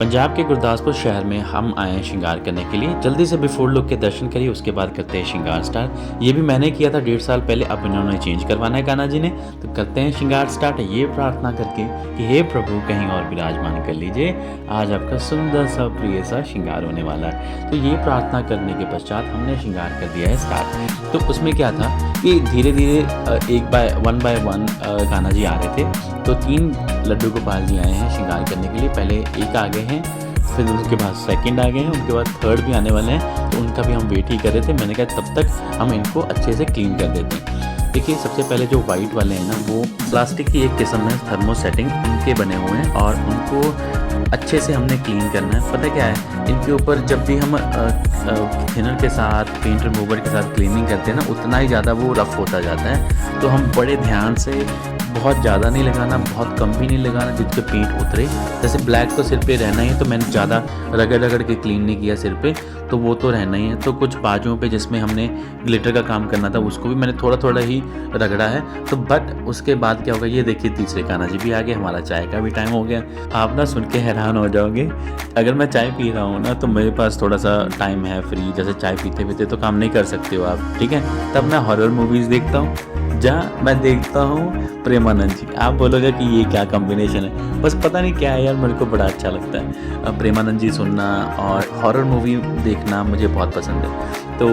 पंजाब के गुरदासपुर शहर में हम आए हैं श्रृंगार करने के लिए। जल्दी से बिफोर लुक के दर्शन करिए, उसके बाद करते हैं श्रृंगार स्टार्ट। ये भी मैंने किया था 1.5 साल पहले, अब इन्होंने चेंज करवाना है कान्हा जी ने। तो करते हैं श्रृंगार स्टार्ट ये प्रार्थना करके कि हे प्रभु कहीं और विराजमान कर लीजिए, आज आपका सुंदर सा प्रिय सा श्रृंगार होने वाला है। तो ये प्रार्थना करने के पश्चात हमने श्रृंगार कर दिया है स्टार्ट। तो उसमें क्या था कि धीरे धीरे one by one Kanha ji आ रहे थे। तो 3 लड्डू गोपाल जी आए हैं श्रृंगार करने के लिए। पहले एक आ गए हैं, फिर उसके बाद सेकंड आ गए हैं, उनके बाद थर्ड भी आने वाले हैं। तो उनका भी हम वेट ही कर रहे थे। मैंने कहा तब तक हम इनको अच्छे से क्लीन कर देते हैं। देखिए सबसे पहले जो वाइट वाले हैं ना, वो प्लास्टिक की एक किस्म है थर्मो सेटिंग, उनके बने हुए हैं और उनको अच्छे से हमने क्लीन करना है। पता क्या है, इनके ऊपर जब भी हम थिनर के साथ, पेंट रिमूवर के साथ क्लीनिंग करते हैं ना, उतना ही ज़्यादा वो रफ़ होता जाता है। तो हम बड़े ध्यान से, बहुत ज़्यादा नहीं लगाना, बहुत कम भी नहीं लगाना, जिससे पेंट उतरे। जैसे ब्लैक तो सिर पे रहना ही है, तो मैंने ज़्यादा रगड़ रगड़ के क्लीन नहीं किया सिर पे, तो वो तो रहना ही है। तो कुछ बाजुओं पे जिसमें हमने ग्लिटर का काम करना था, उसको भी मैंने थोड़ा थोड़ा ही रगड़ा है। तो बट उसके बाद क्या होगा, ये देखिए तीसरे कान्हा जी भी आ गए, हमारा चाय का भी टाइम हो गया। आप ना सुन के हैरान हो जाओगे, अगर मैं चाय पी रहा हूँ ना, तो मेरे पास थोड़ा सा टाइम है फ्री, जैसे चाय पीते पीते तो काम नहीं कर सकते हो आप, ठीक है। तब मैं हॉरर मूवीज़ देखता हूँ, जहाँ मैं देखता हूँ प्रेमानंद जी। आप बोलोगे कि ये क्या कॉम्बिनेशन है, बस पता नहीं क्या है यार, मेरे को बड़ा अच्छा लगता है प्रेमानंद जी सुनना और हॉरर मूवी देखना, मुझे बहुत पसंद है। तो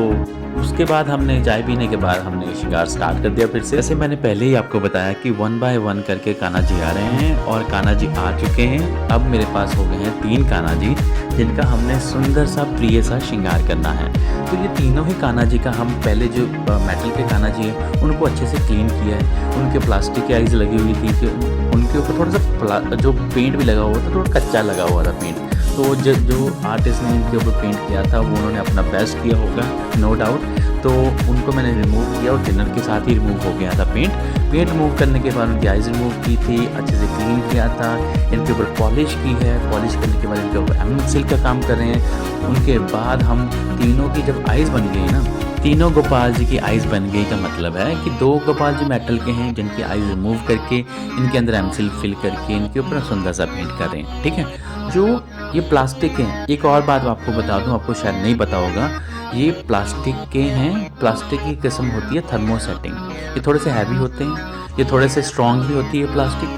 उसके बाद हमने चाय पीने के बाद हमने श्रृंगार स्टार्ट कर दिया फिर से। जैसे मैंने पहले ही आपको बताया कि 1 बाय 1 करके कान्हा जी आ रहे हैं और कान्हा जी आ चुके हैं। अब मेरे पास हो गए हैं 3 कान्हा जी, जिनका हमने सुंदर सा प्रिय सा श्रृंगार करना है। तो ये तीनों ही कान्हा जी का हम पहले जो मेटल के कान्हा जी हैं उनको अच्छे से क्लीन किया है। उनके प्लास्टिक की आइज़ लगी हुई थी कि उनके ऊपर थोड़ा सा जो पेंट भी लगा हुआ था, थोड़ा कच्चा लगा हुआ था पेंट। तो जो आर्टिस्ट ने इनके ऊपर पेंट किया था, वो उन्होंने अपना बेस्ट किया होगा, नो डाउट। तो उनको मैंने रिमूव किया और थिनर के साथ ही रिमूव हो गया था पेंट रिमूव करने के बाद उनकी आइज़ रिमूव की थी, अच्छे से क्लीन किया था। इनके ऊपर पॉलिश की है, पॉलिश करने के बाद इनके ऊपर एमसिल का काम कर रहे हैं। उनके बाद हम तीनों की जब आइज़ बन गई ना, तीनों गोपाल जी की आइज़ बन गई का मतलब है कि 2 गोपाल जी मेटल के हैं, जिनकी आइज़ रिमूव करके इनके अंदर एमसिल फिल करके इनके ऊपर सुंदर सा पेंट कर रहे हैं, ठीक है। जो ये प्लास्टिक हैं, एक और बात आपको बता दूं, आपको शायद नहीं पता होगा, ये प्लास्टिक के हैं। प्लास्टिक की किस्म होती है थर्मो सेटिंग। ये थोड़े से हैवी होते हैं, ये थोड़े से स्ट्रॉन्ग भी होती है प्लास्टिक।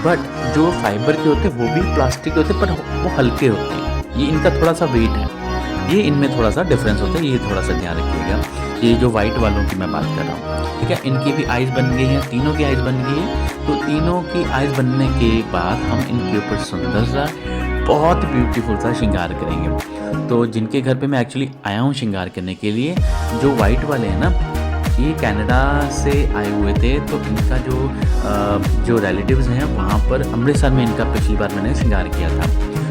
बट जो फाइबर के होते हैं वो भी प्लास्टिक के होते हैं, पर वो हल्के होते हैं। ये इनका थोड़ा सा वेट है, ये इनमें थोड़ा सा डिफरेंस होता है, ये थोड़ा सा ध्यान रखिएगा। ये जो वाइट वालों की मैं बात कर रहा हूँ, ठीक है। इनकी भी आइज़ बन गई है, तीनों की आइज़ बन गई है। तो तीनों की आइज़ बनने के बाद हम इनके ऊपर सुंदर सा, बहुत ब्यूटीफुल सा श्रृंगार करेंगे। तो जिनके घर पे मैं एक्चुअली आया हूँ श्रृंगार करने के लिए, जो वाइट वाले हैं ना, ये कनाडा से आए हुए थे। तो इनका जो रिलेटिव्स हैं वहाँ पर अमृतसर में इनका पिछली बार मैंने श्रृंगार किया था।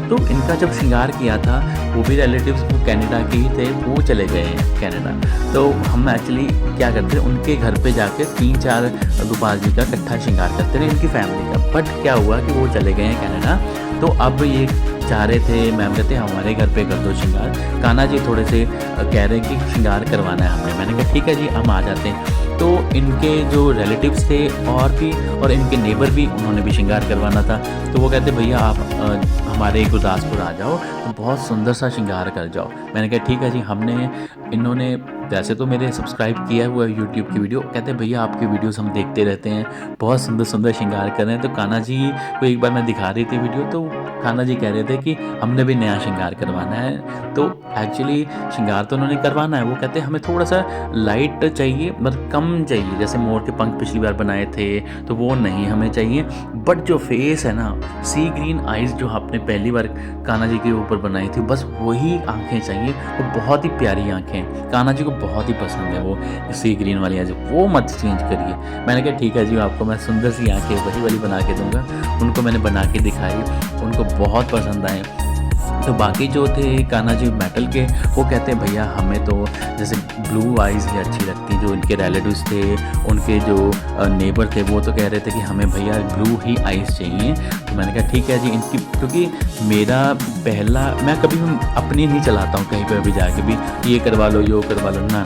तो इनका जब श्रृंगार किया था, वो भी रिलेटिव्स वो कनाडा के ही थे, वो चले गए हैं कनाडा। तो हम एक्चुअली क्या करते हैं, उनके घर पे जाके 3-4 गोपाल जी का इकट्ठा श्रृंगार करते हैं, इनकी फैमिली का। बट क्या हुआ कि वो चले गए हैं कनाडा। तो अब ये चाह रहे थे, मैम कहते हैं हमारे घर पे कर दो श्रृंगार। कान्हा जी थोड़े से कह रहे हैं कि श्रृंगार करवाना है हमने। मैंने कहा ठीक है जी, हम आ जाते हैं। तो इनके जो रिलेटिव्स थे और इनके नेबर भी, उन्होंने भी श्रृंगार करवाना था। तो वो कहते भैया आप हमारे गुरदासपुर आ जाओ, तो बहुत सुंदर सा श्रृंगार कर जाओ। मैंने कहा ठीक है जी। इन्होंने वैसे तो मेरे सब्सक्राइब किया हुआ है यूट्यूब की वीडियो, कहते हैं भैया आपकी वीडियोस हम देखते रहते हैं, बहुत सुंदर सुंदर श्रृंगार कर रहे हैं। तो कान्हा जी को एक बार मैं दिखा रही थी वीडियो, तो कान्हा जी कह रहे थे कि हमने भी नया श्रृंगार करवाना है। तो एक्चुअली श्रृंगार तो उन्होंने करवाना है, वो कहते हैं हमें थोड़ा सा लाइट चाहिए, मतलब कम चाहिए। जैसे मोर के पंख पिछली बार बनाए थे, तो वो नहीं हमें चाहिए। बट जो फेस है ना, सी ग्रीन आइज़ जो आपने पहली बार कान्हा जी के ऊपर बनाई थी, बस वही आंखें चाहिए। वो बहुत ही प्यारी आंखें, कान्हा जी को बहुत ही पसंद है वो सी ग्रीन वाली आइज़, वो मत चेंज करिए। मैंने कहा ठीक है जी, आपको मैं सुंदर सी आंखें वही वाली बना के दूंगा। उनको मैंने बना के दिखाई, उनको बहुत पसंद आए। तो बाकी जो थे कान्हा जी मेटल के, वो कहते हैं भैया हमें तो जैसे ब्लू आइज़ ही अच्छी लगती। जो इनके रिलेटिव्स थे, उनके जो नेबर थे, वो तो कह रहे थे कि हमें भैया ब्लू ही आइज़ चाहिए। तो मैंने कहा ठीक है जी। इनकी, क्योंकि मेरा पहला, मैं कभी अपनी नहीं चलाता हूँ कहीं पर भी जाके भी ये करवा लो, यो करवा लो, ना।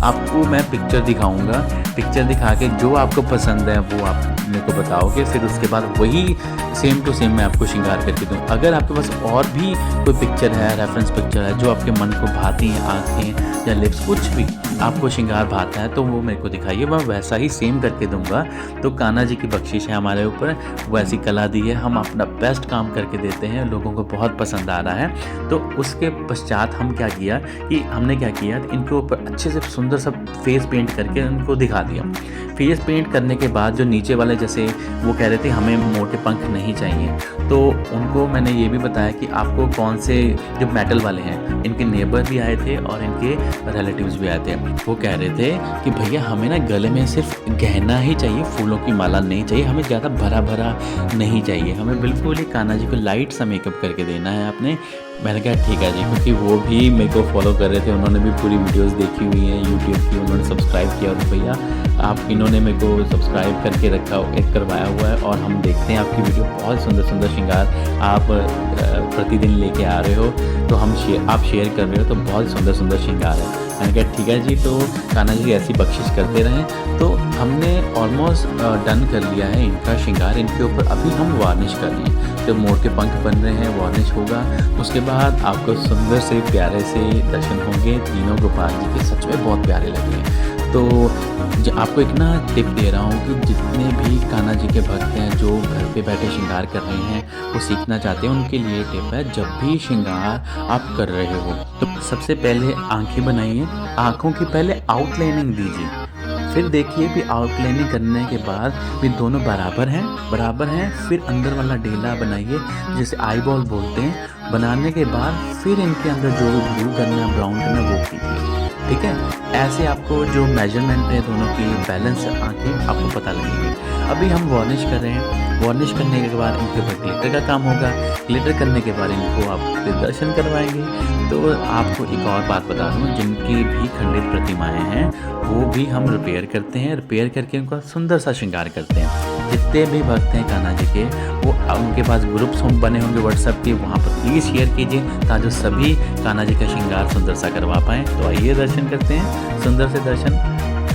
आपको मैं पिक्चर दिखाऊँगा, पिक्चर दिखा के जो आपको पसंद है वो आप मेरे को बताओगे, फिर उसके बाद वही सेम टू सेम मैं आपको श्रृंगार करके दूँ। अगर आपके पास और भी कोई पिक्चर है, रेफरेंस पिक्चर है जो आपके मन को भाती हैं, आँखें या लिप्स, कुछ भी आपको श्रृंगार भाता है तो वो मेरे को दिखाइए, मैं वैसा ही सेम करके दूंगा। तो कान्हा जी की बख्शिश है हमारे ऊपर, वैसी कला दी है, हम अपना बेस्ट काम करके देते हैं, लोगों को बहुत पसंद आ रहा है। तो उसके पश्चात हम क्या किया कि हमने क्या किया, इनके ऊपर अच्छे से सुंदर सा फेस पेंट करके उनको दिखा दिया। फेस पेंट करने के बाद जो नीचे वाले, जैसे वो कह रहे थे हमें मोटे पंख नहीं चाहिए, तो उनको मैंने ये भी बताया कि आपको कौन से जो मेटल वाले हैं, इनके नेबर भी आए थे और इनके रिलेटिव्स भी आए थे। वो कह रहे थे कि भैया हमें ना गले में सिर्फ गहना ही चाहिए, फूलों की माला नहीं चाहिए, हमें ज़्यादा भरा भरा नहीं चाहिए, हमें बिल्कुल ही कान्हा जी को लाइट सा मेकअप करके देना है आपने। मैंने कहा ठीक है जी, क्योंकि वो भी मेरे को फॉलो कर रहे थे, उन्होंने भी पूरी वीडियोस देखी हुई हैं यूट्यूब की, उन्होंने सब्सक्राइब किया। और भैया आप इन्होंने मेरे को सब्सक्राइब करके रखा करवाया हुआ है और हम देखते हैं आपकी वीडियो, बहुत सुंदर सुंदर श्रृंगार आप प्रतिदिन लेके आ रहे हो, तो हम आप शेयर कर रहे हो, तो बहुत सुंदर सुंदर श्रृंगार है। मैंने कहा ठीक है जी, तो कान्हा जी ऐसी बख्शिश करते रहें। तो हमने ऑलमोस्ट डन कर लिया है इनका श्रृंगार। इनके ऊपर अभी हम वार्निश कर रहे हैं, जब मोर के पंख बन रहे हैं वार्निश होगा, उसके बाद आपको सुंदर से प्यारे से दर्शन होंगे। तीनों गोपाल जी के सच में बहुत प्यारे लगे। तो आपको एक ना टिप दे रहा हूँ कि जितने भी कान्हा जी के भक्त हैं जो घर पे बैठे श्रृंगार कर रहे हैं, वो सीखना चाहते हैं, उनके लिए टिप है, जब भी श्रृंगार आप कर रहे हो तो सबसे पहले आंखें बनाइए, आंखों की पहले आउटलाइनिंग दीजिए, फिर देखिए भी आउटलाइनिंग करने के बाद भी दोनों बराबर हैं, फिर अंदर वाला ढेला बनाइए, जैसे आई बॉल बोलते हैं। बनाने के बाद फिर इनके अंदर जो ब्लू करना, ब्राउन करना, वो कीजिए, ठीक है। ऐसे आपको जो मेजरमेंट है दोनों की, बैलेंस आंखें आपको पता लगेगी। अभी हम वार्निश कर रहे हैं, वार्निश करने के बाद इनके ऊपर ग्लिटर का काम होगा, ग्लिटर करने के बाद इनको आप दर्शन करवाएंगे। तो आपको एक और बात बता दूँ, जिनकी भी खंडित प्रतिमाएं हैं वो भी हम रिपेयर करते हैं, रिपेयर करके उनका सुंदर सा श्रृंगार करते हैं। जितने भी भक्त हैं कान्हा जी के, वो उनके पास ग्रुप्स बने होंगे व्हाट्सएप के, वहाँ पर प्लीज़ शेयर कीजिए ताकि सभी कान्हा जी का श्रृंगार सुंदर सा करवा पाएँ। तो आइए दर्शन करते हैं, सुंदर से दर्शन,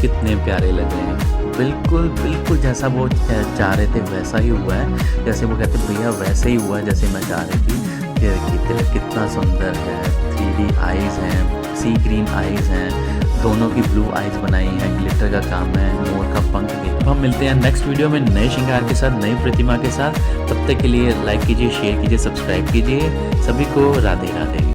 कितने प्यारे लग रहे हैं, बिल्कुल बिल्कुल जैसा वो चाह रहे थे वैसा ही हुआ है। जैसे वो कहते भैया वैसे ही हुआ जैसे मैं चाह रही थी। तिलक कितना सुंदर है, 3D आईज़ हैं, सी ग्रीन आईज़ हैं, दोनों की ब्लू आईज बनाई हैं, ग्लिटर का काम है, मोर का पंख देखो। हम मिलते हैं नेक्स्ट वीडियो में नए श्रृंगार के साथ, नई प्रतिमा के साथ। तब तक के लिए लाइक कीजिए, शेयर कीजिए, सब्सक्राइब कीजिए। सभी को राधे राधे।